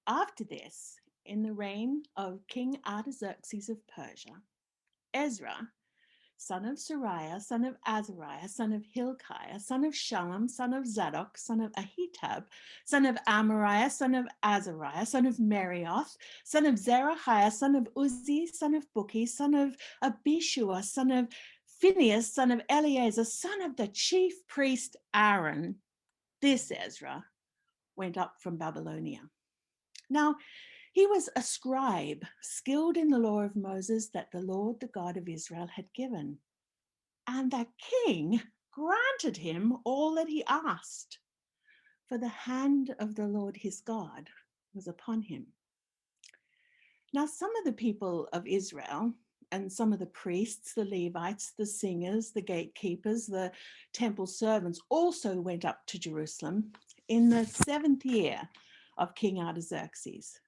After this, in the reign of King Artaxerxes of Persia, Ezra, son of Sariah, son of Azariah, son of Hilkiah, son of Shallum, son of Zadok, son of Ahitub, son of Amariah, son of Azariah, son of Merioth, son of Zerahiah, son of Uzzi, son of Bukki, son of Abishua, son of Phinehas, son of Eleazar, son of the chief priest Aaron. This Ezra went up from Babylonia. Now, he was a scribe, skilled in the law of Moses that the Lord, the God of Israel, had given. And the king granted him all that he asked, for the hand of the Lord his God was upon him. Now, some of the people of Israel and some of the priests, the Levites, the singers, the gatekeepers, the temple servants also went up to Jerusalem in the 7th year of King Artaxerxes.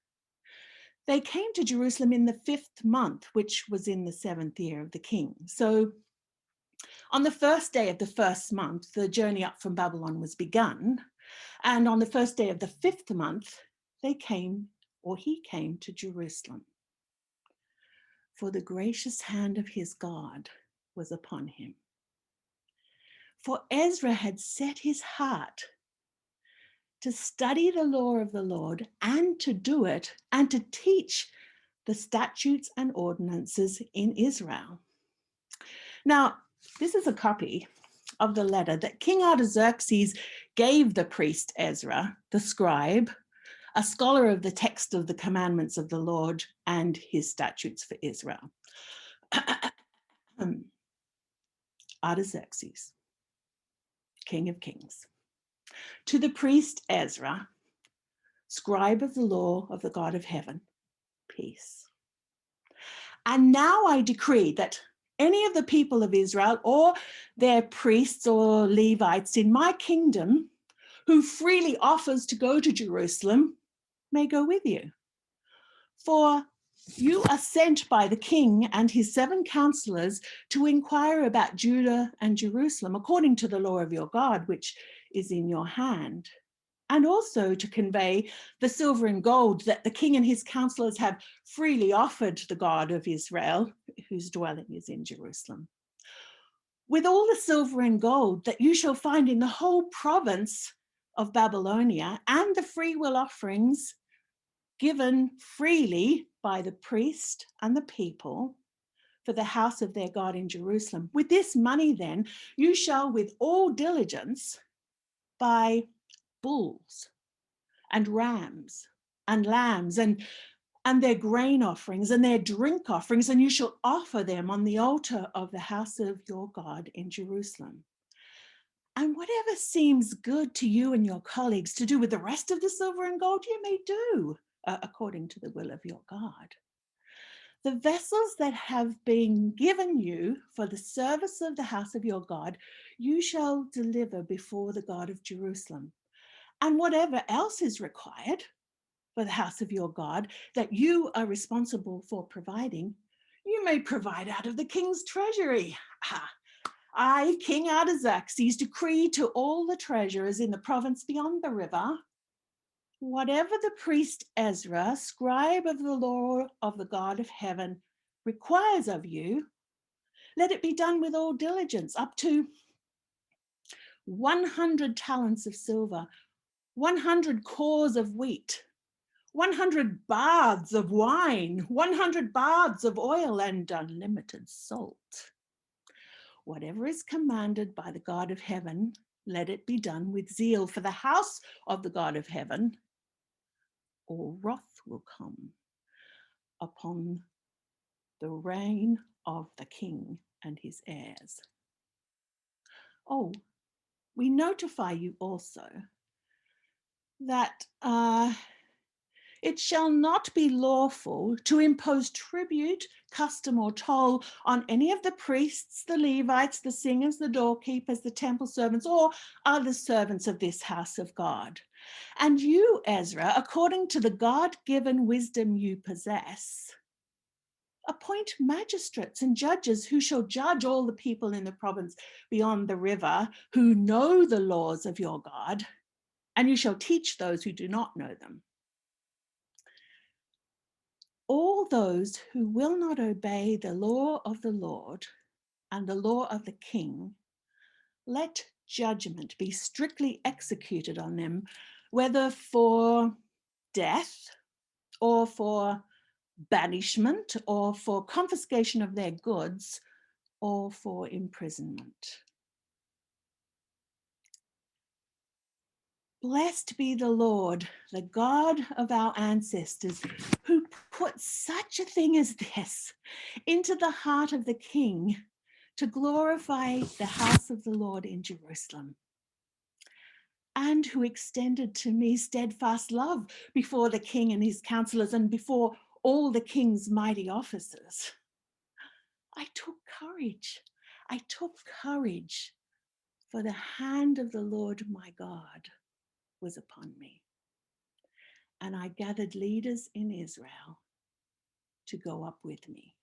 They came to Jerusalem in the 5th month, which was in the 7th year of the king. So on the first day of the 1st month, the journey up from Babylon was begun. And on the first day of the 5th month, he came to Jerusalem. For the gracious hand of his God was upon him. For Ezra had set his heart to study the law of the Lord and to do it and to teach the statutes and ordinances in Israel. Now, this is a copy of the letter that King Artaxerxes gave the priest Ezra, the scribe, a scholar of the text of the commandments of the Lord and his statutes for Israel. Artaxerxes, King of Kings, to the priest Ezra, scribe of the law of the God of heaven, peace. And now I decree that any of the people of Israel or their priests or Levites in my kingdom who freely offers to go to Jerusalem may go with you. For you are sent by the king and his 7 counselors to inquire about Judah and Jerusalem according to the law of your God, which is in your hand, and also to convey the silver and gold that the king and his counselors have freely offered the God of Israel, whose dwelling is in Jerusalem. With all the silver and gold that you shall find in the whole province of Babylonia, and the freewill offerings given freely by the priest and the people for the house of their God in Jerusalem. With this money, then, you shall with all diligence buy bulls and rams and lambs and their grain offerings and their drink offerings, and you shall offer them on the altar of the house of your God in Jerusalem. And whatever seems good to you and your colleagues to do with the rest of the silver and gold, you may do according to the will of your God. The vessels that have been given you for the service of the house of your God, you shall deliver before the God of Jerusalem. And whatever else is required for the house of your God that you are responsible for providing, you may provide out of the king's treasury. I, King Artaxerxes, decree to all the treasurers in the province beyond the river, whatever the priest Ezra, scribe of the law of the God of heaven, requires of you, let it be done with all diligence, up to 100 talents of silver, 100 cores of wheat, 100 baths of wine, 100 baths of oil, and unlimited salt. Whatever is commanded by the God of heaven, let it be done with zeal for the house of the God of heaven, or wrath will come upon the reign of the king and his heirs. Oh, we notify you also that it shall not be lawful to impose tribute, custom, or toll on any of the priests, the Levites, the singers, the doorkeepers, the temple servants, or other servants of this house of God. And you, Ezra, according to the God-given wisdom you possess, appoint magistrates and judges who shall judge all the people in the province beyond the river who know the laws of your God, and you shall teach those who do not know them. all those who will not obey the law of the Lord and the law of the king, let judgment be strictly executed on them, whether for death or for banishment or for confiscation of their goods or for imprisonment. Blessed be the Lord, the God of our ancestors, who put such a thing as this into the heart of the king to glorify the house of the Lord in Jerusalem, and who extended to me steadfast love before the king and his counselors and before all the king's mighty officers. I took courage. I took courage, for the hand of the Lord my God was upon me. And I gathered leaders in Israel to go up with me.